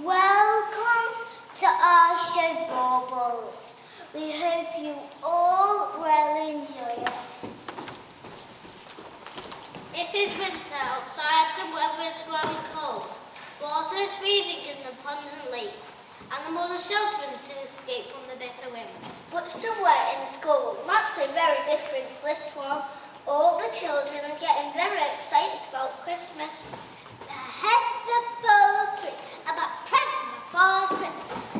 Welcome to our show, Baubles. We hope you all will enjoy it. It is winter outside, the weather is growing cold. Water is freezing in the ponds and lakes. Animals are sheltering to escape from the bitter wind. But somewhere in school, not so very different to this one, all the children are getting very excited about Christmas. The heads are full of trees about presents for Christmas.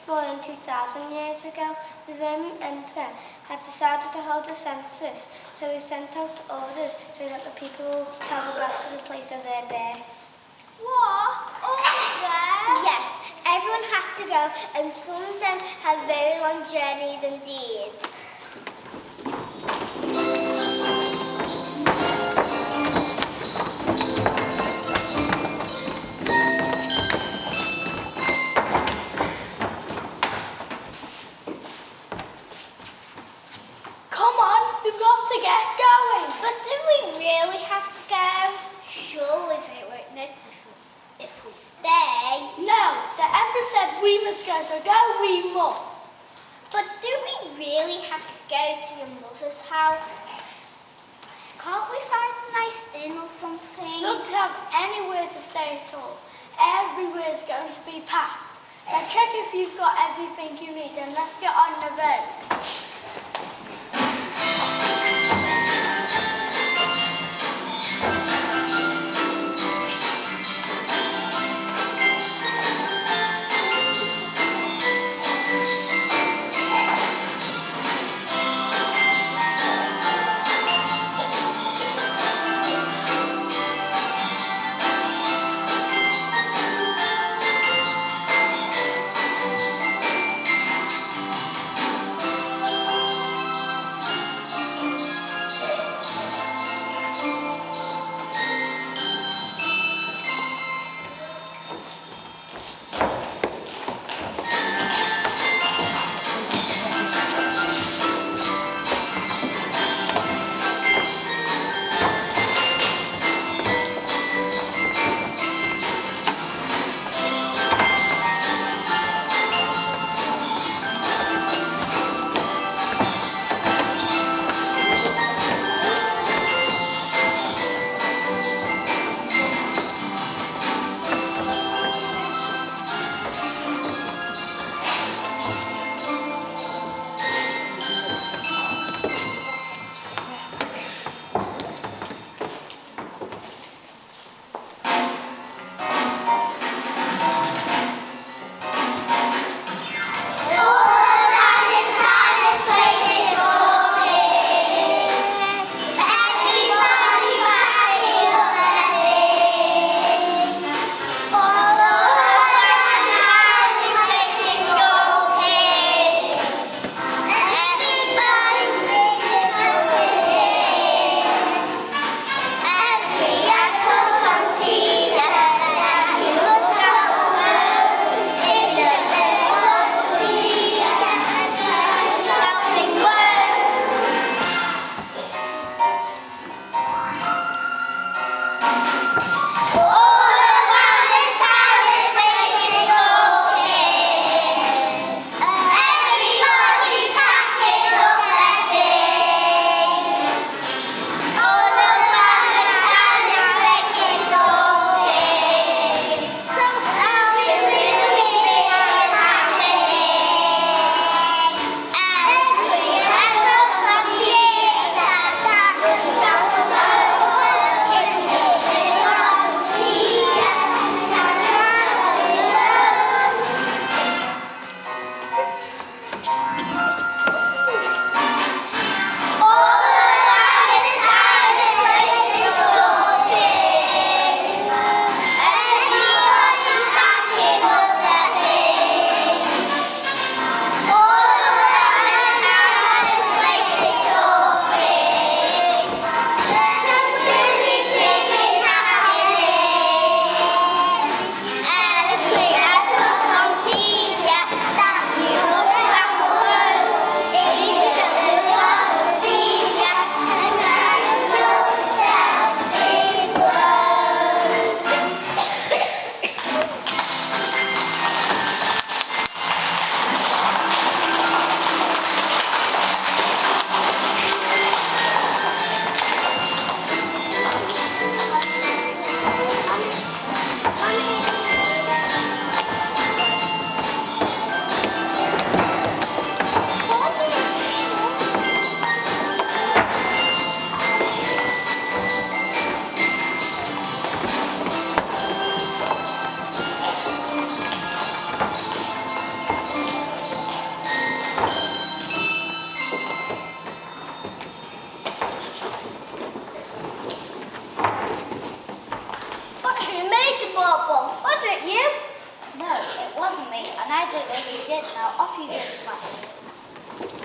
More than 2,000 years ago, the Roman Emperor had decided to hold a census, so he sent out orders so that the people would travel back to the place of their birth. What? All of them? Yes, everyone had to go, and some of them had very long journeys indeed. Surely they won't notice if we stay. No, the Emperor we must go, so go we must. But do we really have to go to your mother's house? Can't we find a nice inn or something? Not to have anywhere to stay at all. Everywhere's going to be packed. Now check if you've got everything you need and let's get on the road.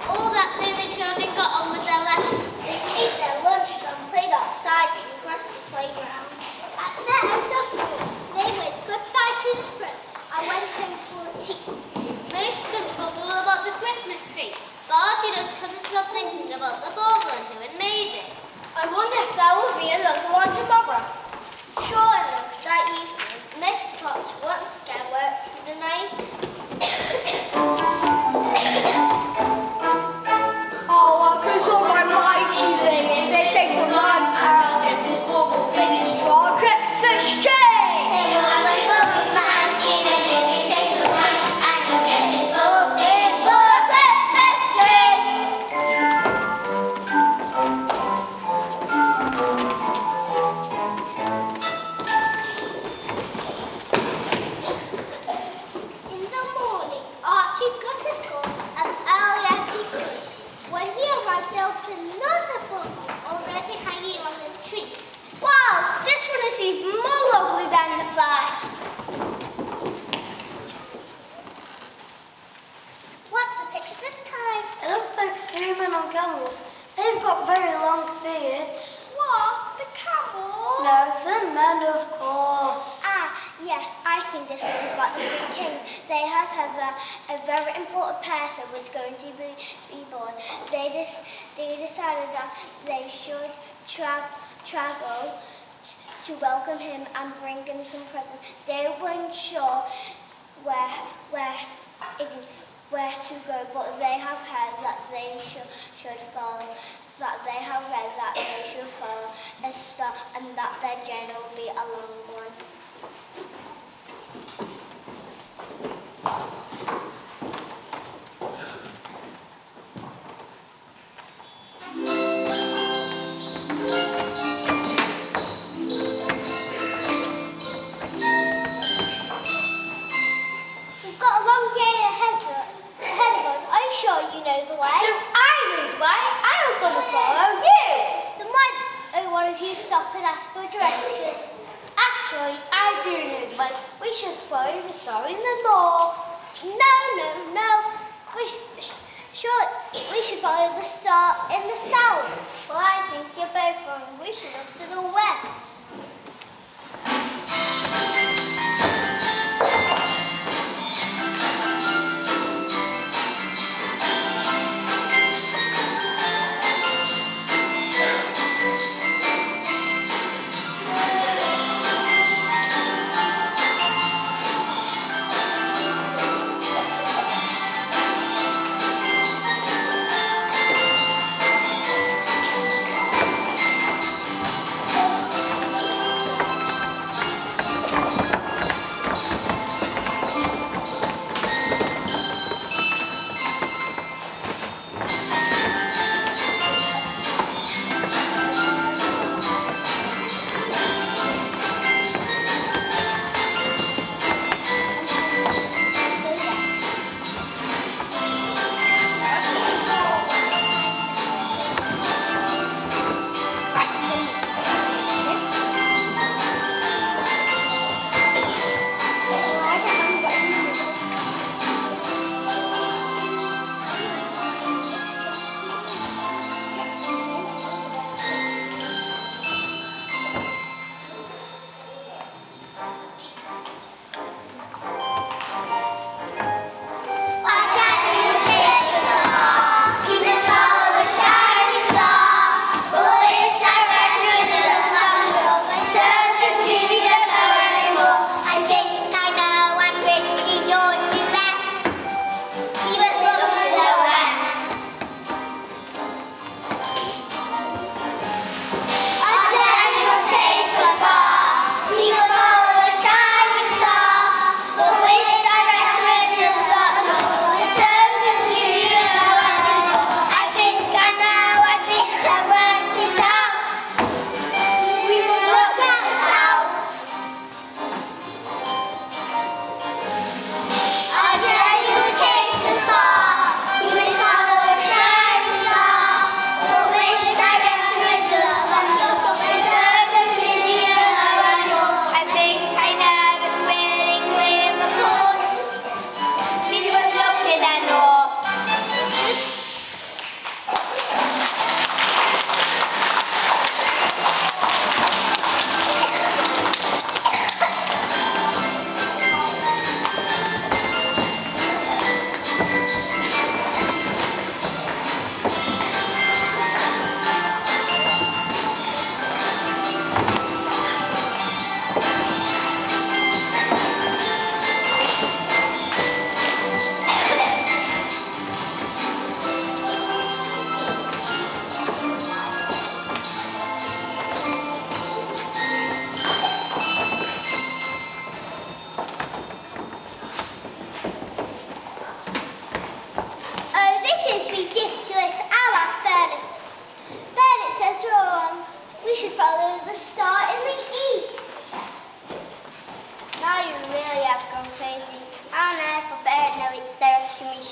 All that day the children got on with their lessons. They ate their lunch and played outside in the grassy playground. At the end of school, they waved goodbye to the friend and went home for tea. Most of them got all about the Christmas tree, but Archie just couldn't stop thinking about the bauble and who had made it. I wonder if there will be another one tomorrow. Sure enough, that evening, Mr. Potts once again worked through the night. got another book already hanging on the tree. Wow, this one is even more lovely than the first. What's the picture this time? It looks like three men on camels. They've got very long beards. What? The camels? No, the men, of course. Ah, yes, I think this one is about the three kings. They have had a very important person was going to be born. They decided that they should travel to welcome him and bring him some presents. They weren't sure where to go, but they have heard that they should follow. That they have read that they should follow a star and that their journey will be a long one. We've got a long day ahead of us. Are you sure you know the way? Do I know the way? I was going to follow you. Then why don't one of you stop and ask for directions? Actually, I do know the way. We should follow the star in the north. No. We should follow the star in the south. Well, I think you're both wrong. We should look to the west.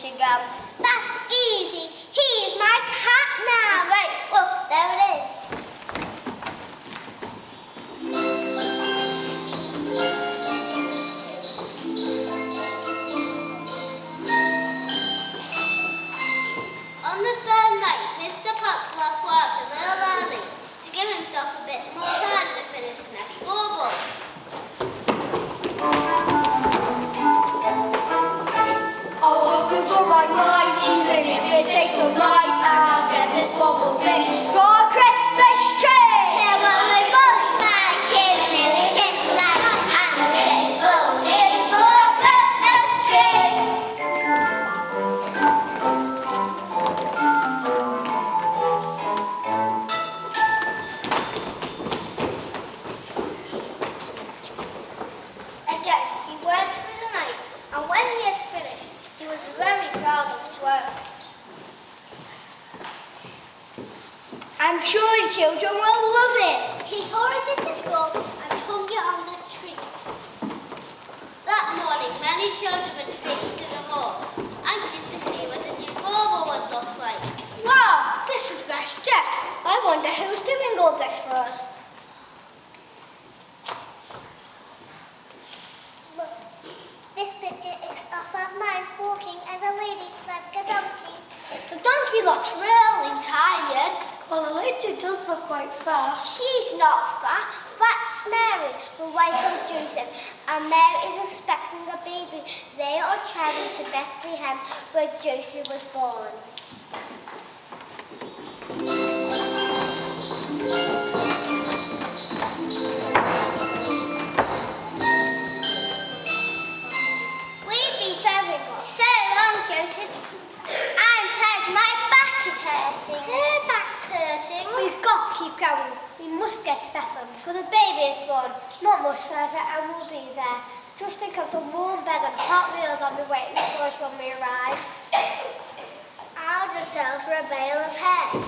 should go. That's easy. He's my cat now. Right, give himself a bit more time to finish the next bauble. I'll work with all my might, even if it takes all night. I'll get this bubble finished for Christmas tree. There will be both my kids in the kitchen light, and this bubble finished for Christmas tree. Again, he worked through the night, and when he had finished, he was very proud of his work. I'm sure the children will love it. He hurried into school and hung it on the tree. That morning, many children went straight to the hall, anxious to see what the new bauble would look like. Wow, this is best yet. I wonder who's doing all this for us. Look, this picture is of a man walking and a lady like a donkey. The donkey looks really tired. Well, the lady does look quite fast. She's not fat. That's Mary, the wife of Joseph. And Mary is expecting a baby. They are traveling to Bethlehem, where Joseph was born. We've been traveling for so long, Joseph. I'm tired. My back is hurting. Her back's hurting. We've got to keep going. We must get to Bethlehem before the baby is born. Not much further and we'll be there. Just think of the warm bed and hot meals I'll be waiting for us when we arrive. I'll just sell for a bale of hay.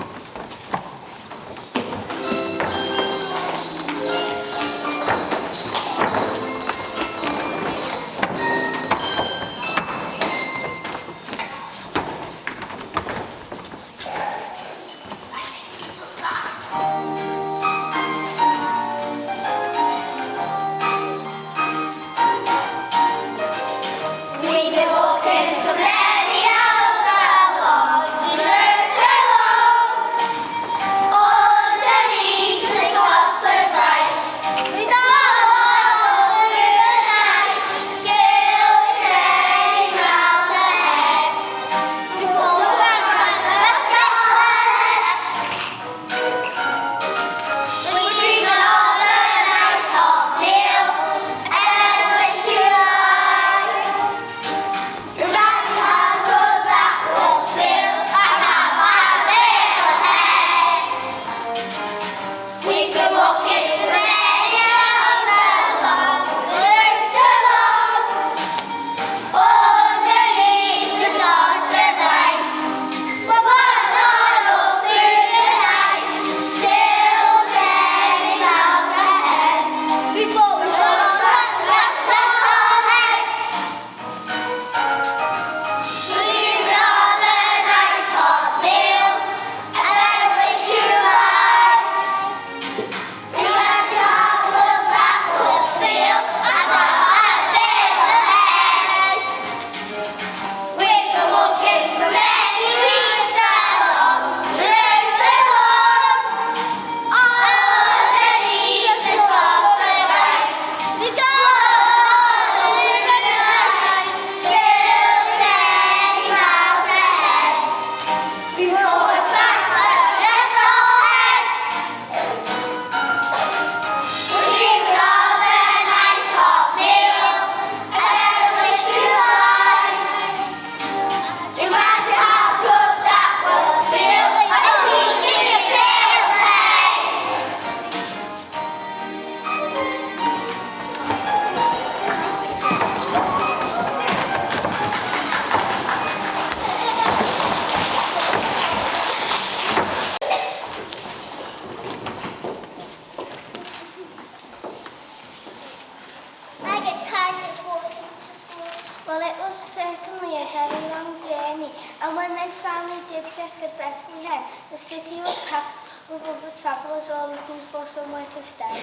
The city was packed with other travellers all looking for somewhere to stay.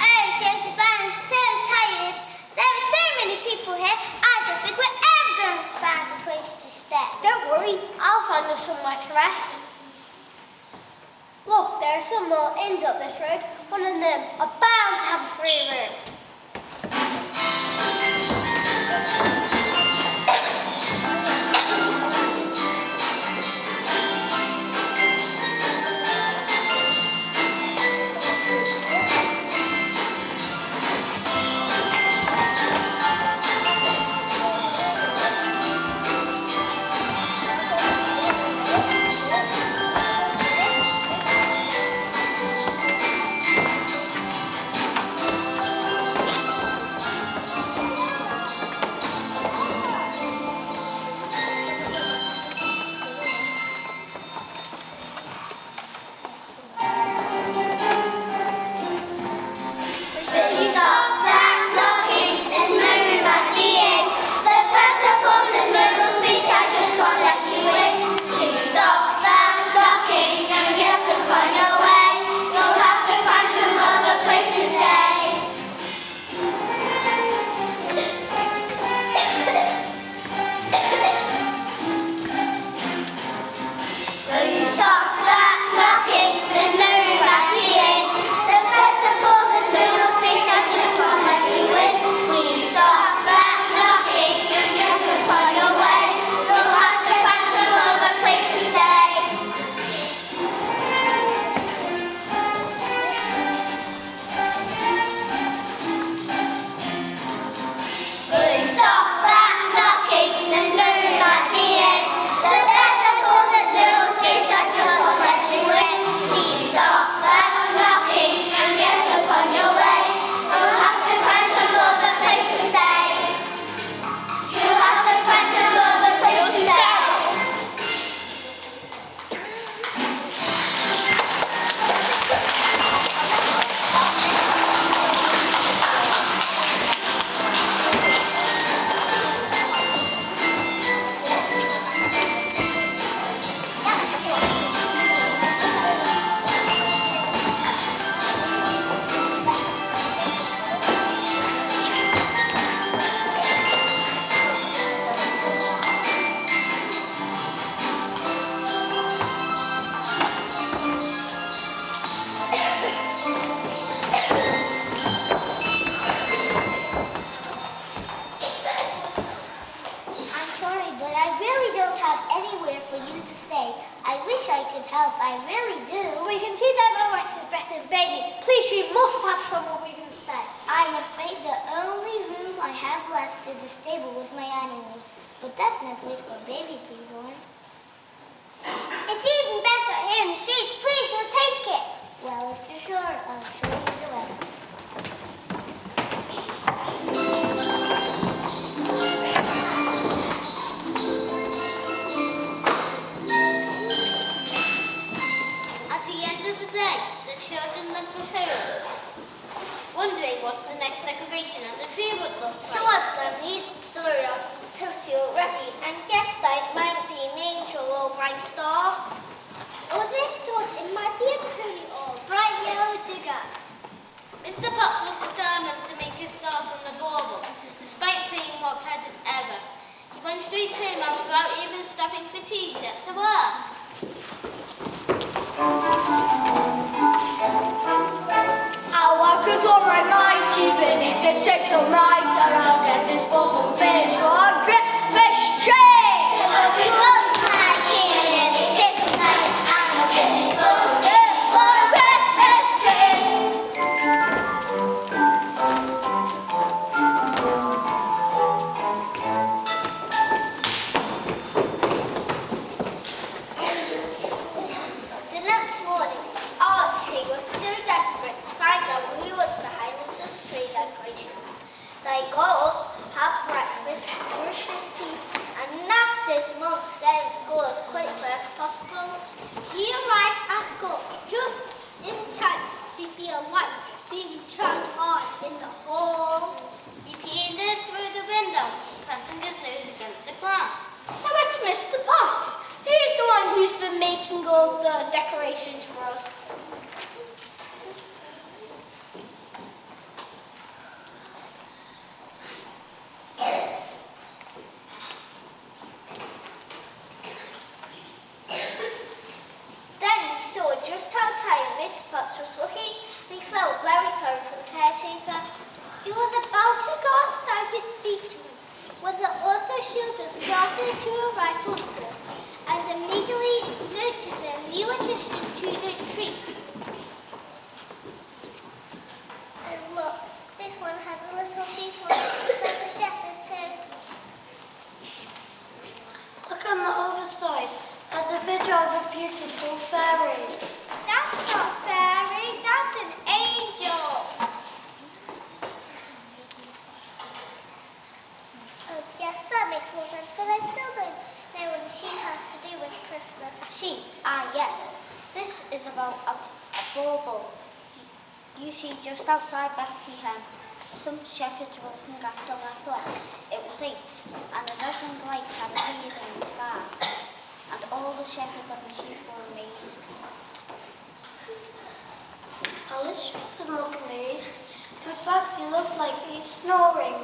Oh, Joseph, I am so tired. There is rest. Look, there are some more inns up this road. One of them are bound to have a free room. caretaker. He was about to go outside to speak to him when the other children dropped into a rifle school and immediately noticed a new addition to the tree. And look, this one has a little sheep on it. There's a shepherd too. Look on the other side. There's a picture of a beautiful fairy. That's not fairy, that's an angel. Oh, yes, that makes more sense, but I still don't know what the sheep has to do with Christmas. Sheep, yes. This is about a bauble. You see, just outside Bethlehem, some shepherds were looking after their flock. It was 8, and a dozen lights had appeared in the sky. And all the shepherds and the sheep were amazed. Alice doesn't look amazed. In fact, he looks like he's snoring.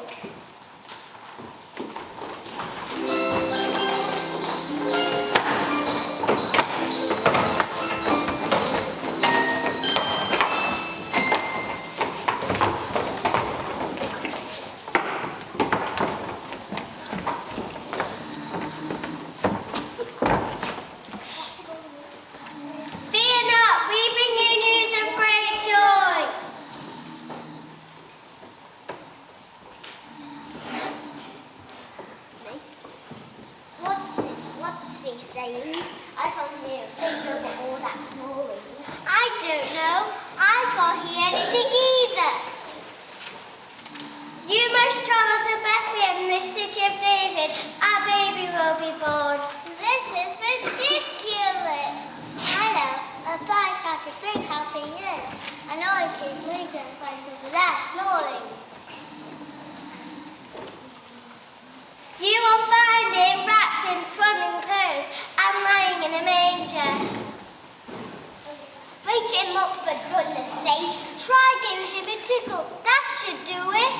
Fear not, we bring you news of great joy. What's he saying? I can't hear a thing over all that snoring. I don't know. I can't hear anything either. You must travel to Bethlehem, the city of David. Our baby will be born. This is ridiculous. I know, a bird has a big helping ear. And all it is moving and find over there, snoring. You will find him wrapped in swaddling clothes and lying in a manger. Wake him up for goodness sake. Try giving him a tickle. That should do it.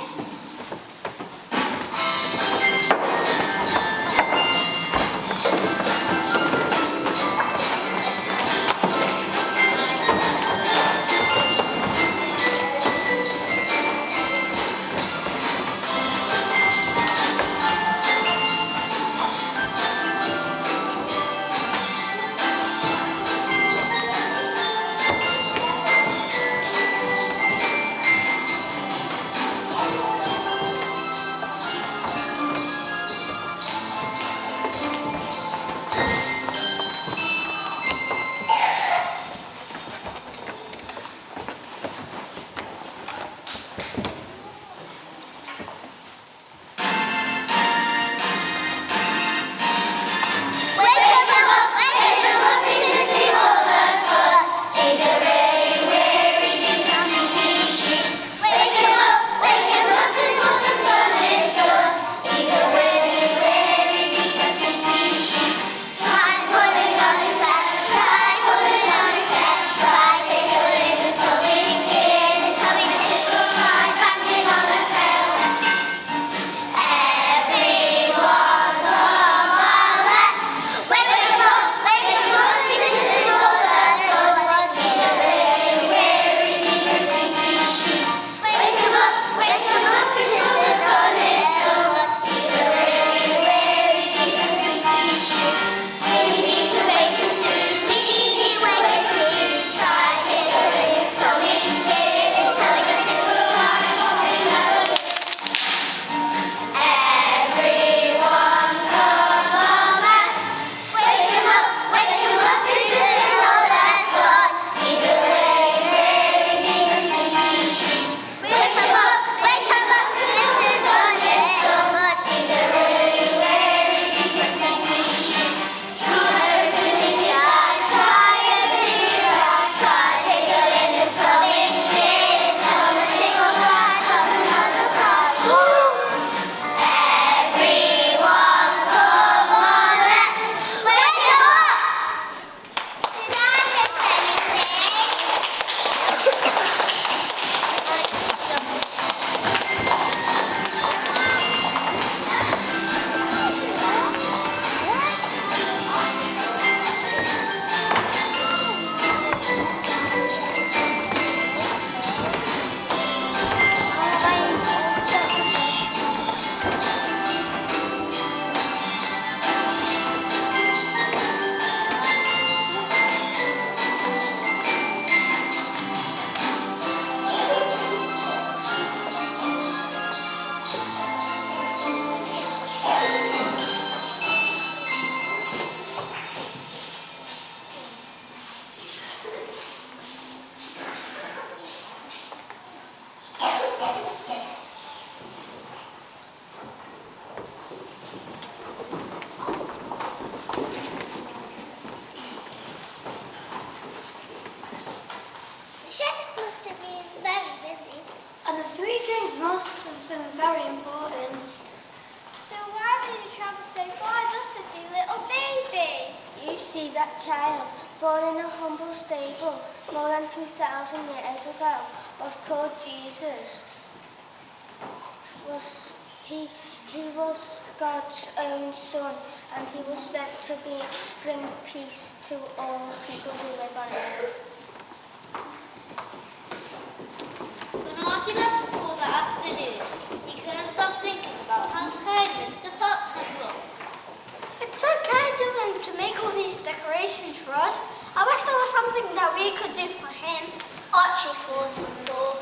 The shepherds must have been very busy. And the three kings must have been very important. So why did you travel so far just to see little baby? You see, that child, born in a humble stable more than 2,000 years ago, was called Jesus. He was God's own son, and he was sent to bring peace to all people who live on earth. When Archie left school that afternoon, he couldn't stop thinking about how tired Mr. Fox had looked. It's so kind of him to make all these decorations for us. I wish there was something that we could do for him. Archie thought and thought.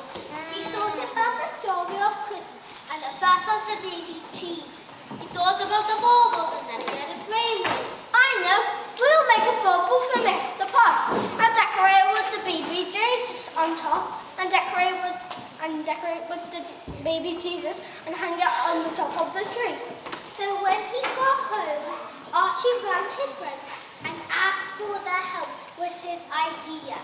He thought about the story of Christmas and the birth of the baby cheese. He thought about the baubles and then he had a brainwave. I know. We'll make a bubble for Mr. Potts and decorate it with the baby Jesus on top and decorate with the baby Jesus and hang it on the top of the tree. So when he got home, Archie rang his friends and asked for their help with his idea.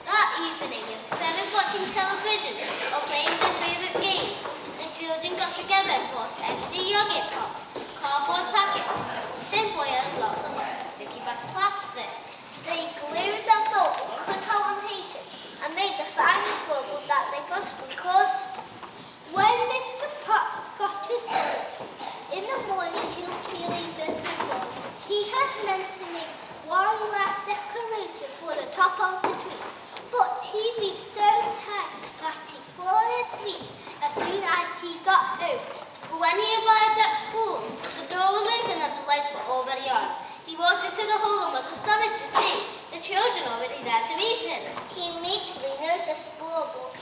That evening, instead of watching television or playing their favourite game, the children got together and bought empty yogurt pots, cardboard packets, tinfoil and lots of sticky back plastic. They glued their bubble, cut out and heated, and made the finest bubble that they possibly could. When Mr. Potts got his phone, in the morning he was feeling good before. He had meant to make one last decoration for the top of the tree, but he was so tired that he fell asleep as soon as he got home. But when he arrived at school, the door was open and the lights were already on. He walked into the hall and was astonished to see the children already there to meet him. He immediately noticed a bubble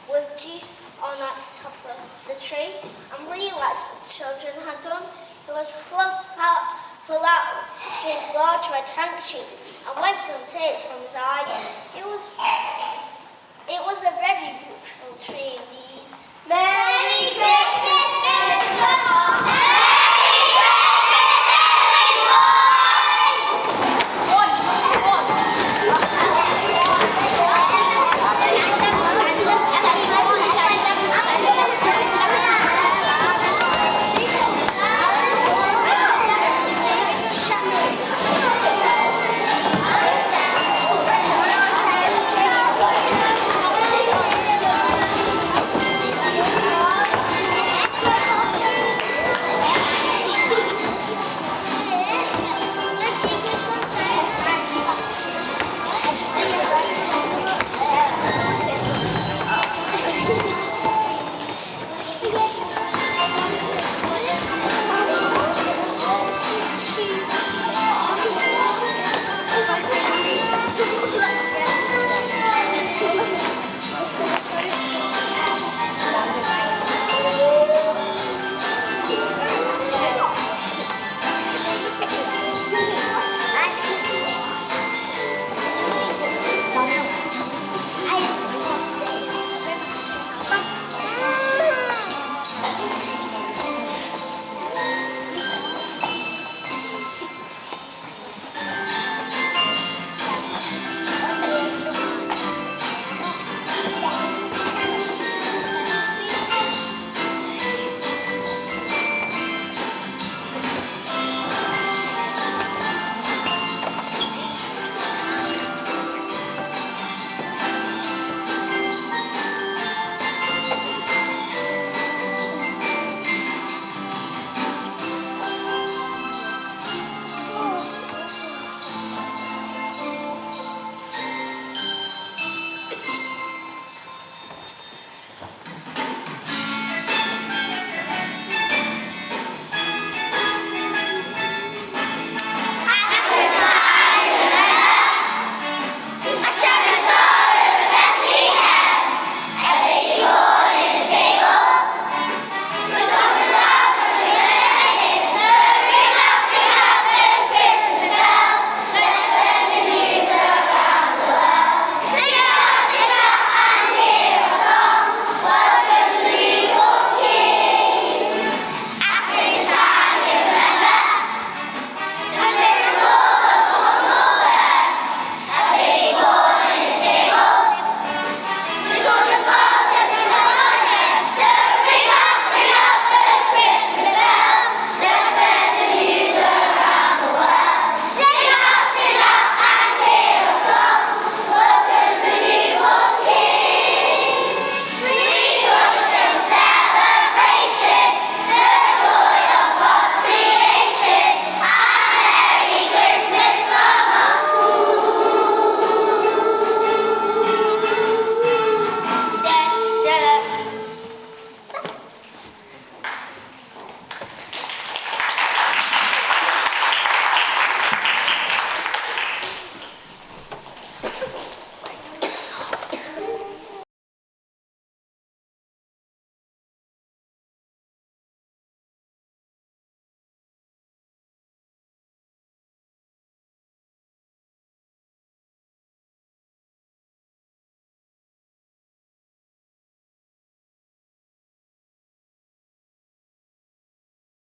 with Jesus on the top of the tree and realised what the children had done. He was pulled out his large red handkerchief and wiped some tears from his eyes. It was a very